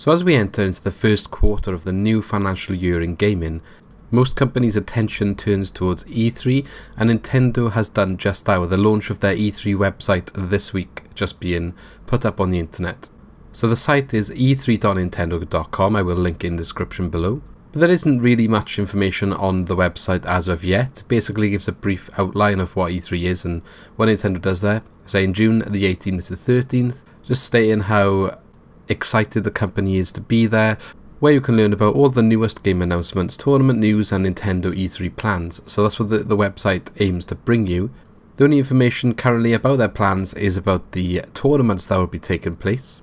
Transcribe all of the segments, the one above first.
So as we enter into the first quarter of the new financial year in gaming, most companies' attention turns towards E3, and Nintendo has done just that with the launch of their E3 website this week just being put up on the internet. So the site is e3.nintendo.com, I will link in the description below. But there isn't really much information on the website as of yet. It basically gives a brief outline of what E3 is and what Nintendo does there. Say in June the 18th to 13th, just stating how excited the company is to be there, where you can learn about all the newest game announcements, tournament news and Nintendo E3 plans. So that's what the website aims to bring you. The only information currently about their plans is about the tournaments that will be taking place.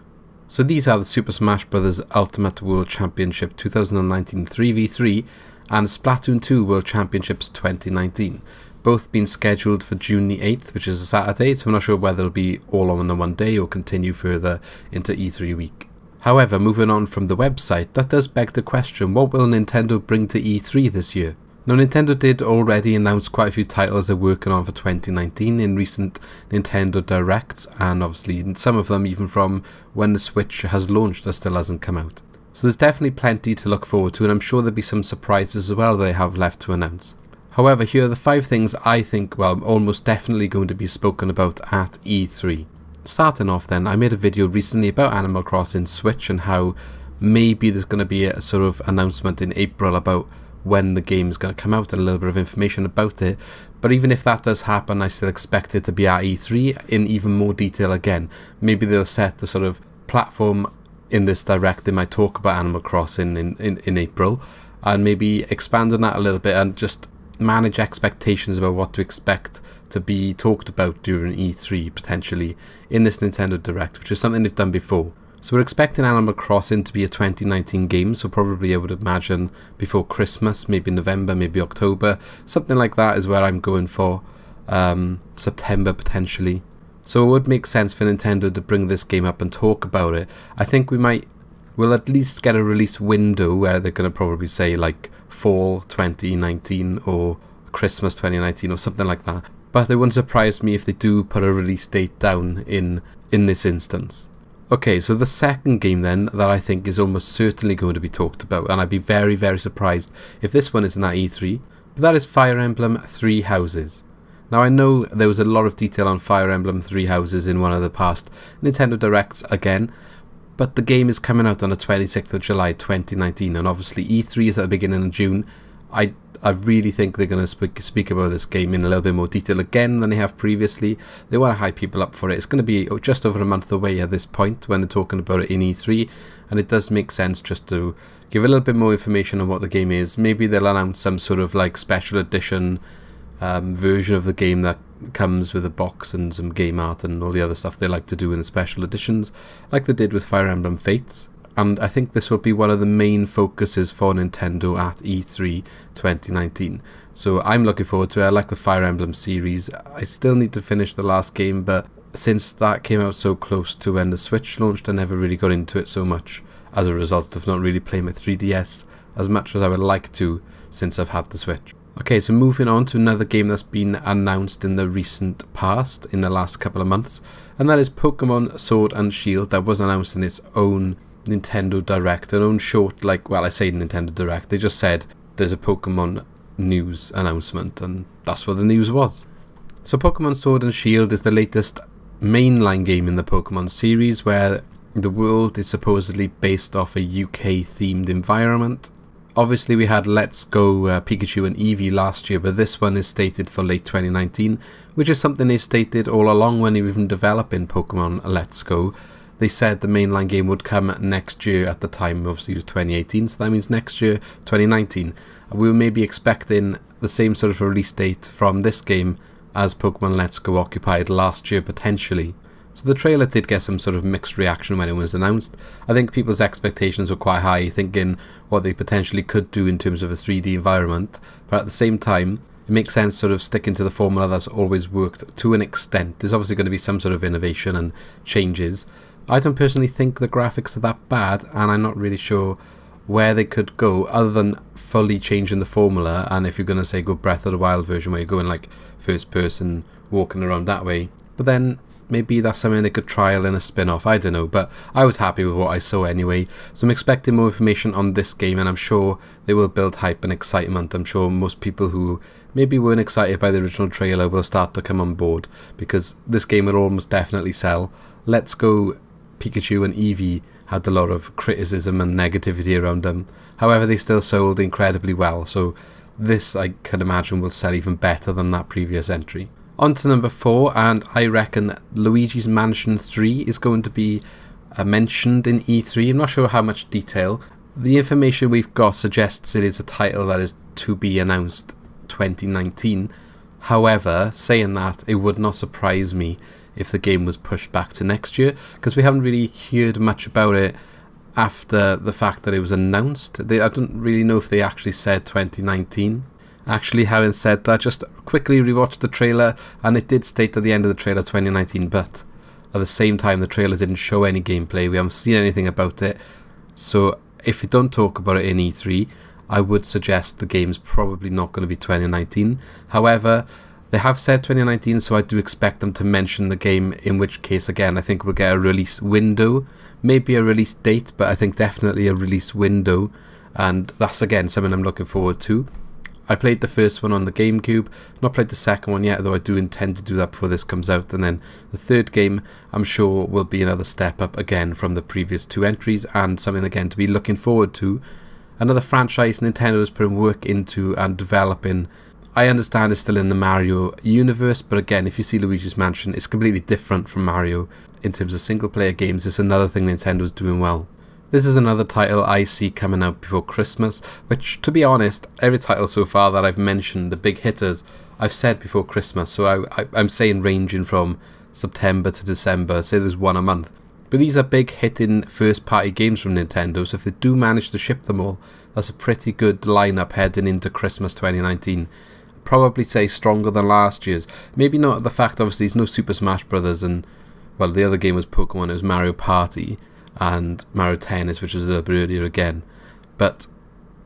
So these are the Super Smash Bros. Ultimate World Championship 2019 3v3 and Splatoon 2 World Championships 2019. Both been scheduled for June the 8th, which is a Saturday, so I'm not sure whether it'll be all on the one day or continue further into E3 week. However, moving on from the website, that does beg the question, what will Nintendo bring to E3 this year? Now, Nintendo did already announce quite a few titles they're working on for 2019 in recent Nintendo Directs, and obviously some of them even from when the Switch has launched that still hasn't come out. So there's definitely plenty to look forward to, and I'm sure there'll be some surprises as well they have left to announce. However, here are the 5 things I think, well, almost definitely going to be spoken about at E3. Starting off then, I made a video recently about Animal Crossing Switch and how maybe there's going to be a sort of announcement in April about when the game is going to come out and a little bit of information about it. But even if that does happen, I still expect it to be at E3 in even more detail again. Maybe they'll set the sort of platform in this direct. They might talk about Animal Crossing in April and maybe expand on that a little bit and just manage expectations about what to expect to be talked about during E3 potentially in this Nintendo Direct, which is something they've done before. So we're expecting Animal Crossing to be a 2019 game, so probably I would imagine before Christmas, maybe November, maybe October, something like that is where I'm going for, September potentially. So it would make sense for Nintendo to bring this game up and talk about it. I think we'll at least get a release window where they're going to probably say like fall 2019 or Christmas 2019 or something like that. But it wouldn't surprise me if they do put a release date down in this instance. Okay, so the second game then that I think is almost certainly going to be talked about, and I'd be very, very surprised if this one isn't at E3, but that is Fire Emblem Three Houses. Now I know there was a lot of detail on Fire Emblem Three Houses in one of the past Nintendo Directs again, but the game is coming out on the 26th of July 2019, and obviously E3 is at the beginning of June. I really think they're going to speak about this game in a little bit more detail again than they have previously. They want to hype people up for it. It's going to be just over a month away at this point when they're talking about it in E3, and it does make sense just to give a little bit more information on what the game is. Maybe they'll announce some sort of like special edition version of the game that comes with a box and some game art and all the other stuff they like to do in the special editions, like they did with Fire Emblem Fates. And I think this will be one of the main focuses for Nintendo at E3 2019. So I'm looking forward to it. I like the Fire Emblem series. I still need to finish the last game, but since that came out so close to when the Switch launched, I never really got into it so much as a result of not really playing my 3DS as much as I would like to since I've had the Switch. Okay, so moving on to another game that's been announced in the recent past, in the last couple of months, and that is Pokemon Sword and Shield. That was announced in its own Nintendo Direct, an own short, I say Nintendo Direct, they just said there's a Pokemon news announcement, and that's what the news was. So Pokemon Sword and Shield is the latest mainline game in the Pokemon series, where the world is supposedly based off a UK themed environment. Obviously we had Let's Go Pikachu and Eevee last year, but this one is stated for late 2019, which is something they stated all along when they were even developing Pokemon Let's Go. They said the mainline game would come next year. At the time, obviously it was 2018, so that means next year, 2019. We were maybe expecting the same sort of release date from this game as Pokemon Let's Go occupied last year, potentially. So the trailer did get some sort of mixed reaction when it was announced. I think people's expectations were quite high, thinking what they potentially could do in terms of a 3D environment, but at the same time, it makes sense sort of sticking to the formula that's always worked to an extent. There's obviously going to be some sort of innovation and changes. I don't personally think the graphics are that bad, and I'm not really sure where they could go other than fully changing the formula. And if you're going to say go Breath of the Wild version where you're going like first person walking around that way, but then maybe that's something they could trial in a spin-off, I don't know, but I was happy with what I saw anyway. So I'm expecting more information on this game, and I'm sure they will build hype and excitement. I'm sure most people who maybe weren't excited by the original trailer will start to come on board, because this game will almost definitely sell. Let's Go Pikachu and Eevee had a lot of criticism and negativity around them. However, they still sold incredibly well, so this I can imagine will sell even better than that previous entry. On to number 4, and I reckon Luigi's Mansion 3 is going to be mentioned in E3. I'm not sure how much detail. The information we've got suggests it is a title that is to be announced 2019. However, saying that, it would not surprise me if the game was pushed back to next year, because we haven't really heard much about it after the fact that it was announced. I don't really know if they actually said 2019. Actually, having said that, just quickly rewatched the trailer, and it did state at the end of the trailer 2019, but at the same time the trailer didn't show any gameplay. We haven't seen anything about it, so if you don't talk about it in E3, I would suggest the game's probably not going to be 2019. However, they have said 2019, so I do expect them to mention the game, in which case, again, I think we'll get a release window, maybe a release date, but I think definitely a release window, and that's, again, something I'm looking forward to. I played the first one on the GameCube, not played the second one yet, though I do intend to do that before this comes out, and then the third game, I'm sure, will be another step up again from the previous 2 entries, and something, again, to be looking forward to. Another franchise Nintendo is putting work into and developing. I understand it's still in the Mario universe, but again, if you see Luigi's Mansion, it's completely different from Mario. In terms of single-player games, it's another thing Nintendo's doing well. This is another title I see coming out before Christmas, which, to be honest, every title so far that I've mentioned, the big hitters, I've said before Christmas, so I'm saying ranging from September to December, say there's one a month. But these are big hitting first-party games from Nintendo, so if they do manage to ship them all, that's a pretty good lineup heading into Christmas 2019. Probably say stronger than last year's. Maybe not the fact, obviously, there's no Super Smash Brothers, and, well, the other game was Pokemon, it was Mario Party, and Mario Tennis, which was a little bit earlier again. But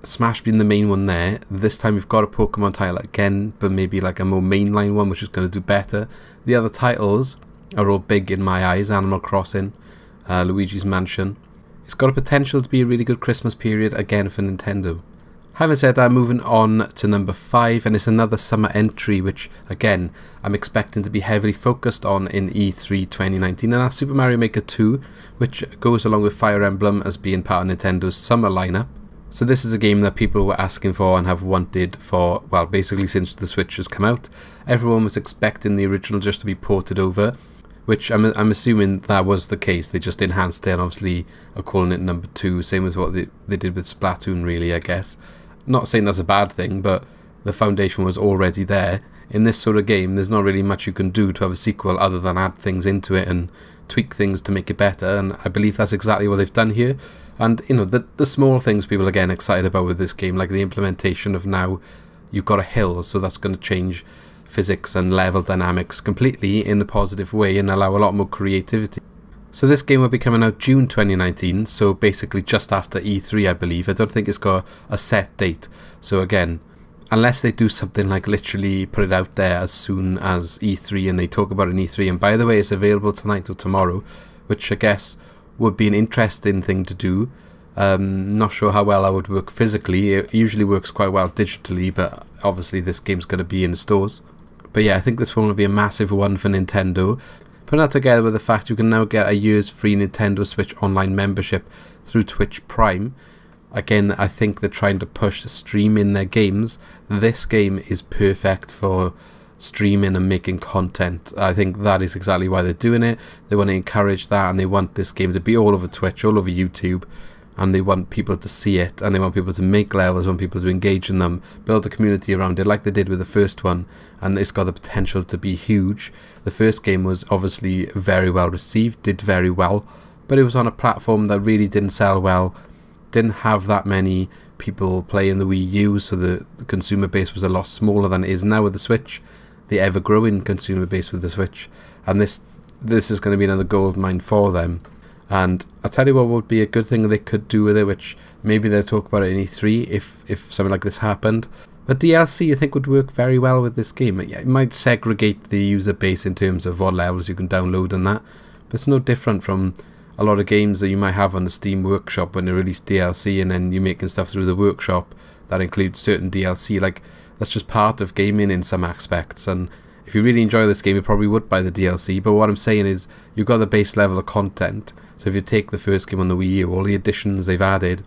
Smash being the main one there, this time we've got a Pokemon title again, but maybe like a more mainline one, which is going to do better. The other titles are all big in my eyes. Animal Crossing, Luigi's Mansion. It's got a potential to be a really good Christmas period again for Nintendo. Having said that, moving on to number 5, and it's another summer entry, which, again, I'm expecting to be heavily focused on in E3 2019, and that's Super Mario Maker 2, which goes along with Fire Emblem as being part of Nintendo's summer lineup. So this is a game that people were asking for and have wanted for, well, basically since the Switch has come out. Everyone was expecting the original just to be ported over, which I'm assuming that was the case. They just enhanced it and obviously are calling it number 2, same as what they did with Splatoon, really, I guess. Not saying that's a bad thing, but the foundation was already there. In this sort of game, there's not really much you can do to have a sequel other than add things into it and tweak things to make it better, and I believe that's exactly what they've done here. And, you know, the small things people are getting excited about with this game, like the implementation of now you've got a hill, so that's going to change physics and level dynamics completely in a positive way and allow a lot more creativity. So this game will be coming out June 2019, so basically just after E3, I believe. I don't think it's got a set date. So again, unless they do something like literally put it out there as soon as E3 and they talk about it in E3, and by the way, it's available tonight or tomorrow, which I guess would be an interesting thing to do. Not sure how well that would work physically. It usually works quite well digitally, but obviously this game's going to be in stores. But yeah, I think this one will be a massive one for Nintendo. Put that together with the fact you can now get a year's free Nintendo Switch Online membership through Twitch Prime. Again, I think they're trying to push streaming their games. This game is perfect for streaming and making content. I think that is exactly why they're doing it. They want to encourage that, and they want this game to be all over Twitch, all over YouTube, and they want people to see it, and they want people to make levels, want people to engage in them, build a community around it like they did with the first one, and it's got the potential to be huge. The first game was obviously very well received, did very well, but it was on a platform that really didn't sell well, didn't have that many people playing the Wii U, so the consumer base was a lot smaller than it is now with the Switch, the ever-growing consumer base with the Switch, and this is going to be another goldmine for them. And I'll tell you what would be a good thing they could do with it, which maybe they'll talk about it in E3 if something like this happened. But DLC I think would work very well with this game. It might segregate the user base in terms of what levels you can download and that, but it's no different from a lot of games that you might have on the Steam Workshop when they release DLC, and then you're making stuff through the workshop that includes certain DLC. Like, that's just part of gaming in some aspects, and if you really enjoy this game you probably would buy the DLC. But what I'm saying is, you've got the base level of content, so if you take the first game on the Wii U, all the additions they've added,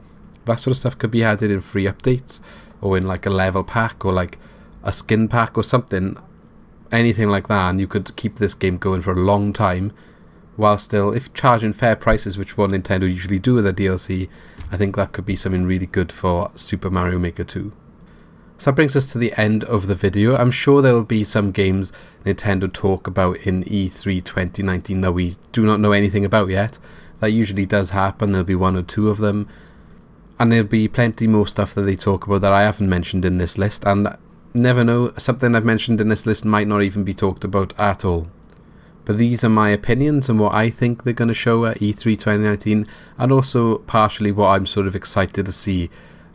that sort of stuff could be added in free updates, or in like a level pack, or like a skin pack or something, anything like that, and you could keep this game going for a long time, while still, if charging fair prices, which what Nintendo usually do with their DLC, I think that could be something really good for Super Mario Maker 2. So that brings us to the end of the video. I'm sure there will be some games Nintendo talk about in E3 2019 that we do not know anything about yet. That usually does happen. There'll be one or two of them, and there'll be plenty more stuff that they talk about that I haven't mentioned in this list, and never know, something I've mentioned in this list might not even be talked about at all. But these are my opinions and what I think they're going to show at E3 2019, and also partially what I'm sort of excited to see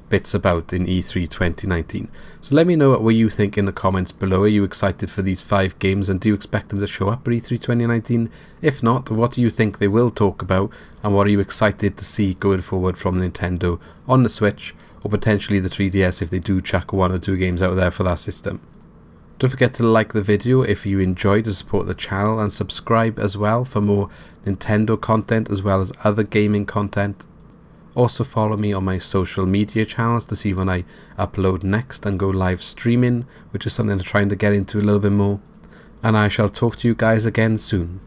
bits about in E3 2019. So let me know what you think in the comments below. Are you excited for these 5 games, and do you expect them to show up at E3 2019? If not, what do you think they will talk about, and what are you excited to see going forward from Nintendo on the Switch, or potentially the 3DS if they do chuck 1 or 2 games out there for that system? Don't forget to like the video if you enjoyed, to support the channel, and subscribe as well for more Nintendo content as well as other gaming content. Also follow me on my social media channels to see when I upload next and go live streaming, which is something I'm trying to get into a little bit more. And I shall talk to you guys again soon.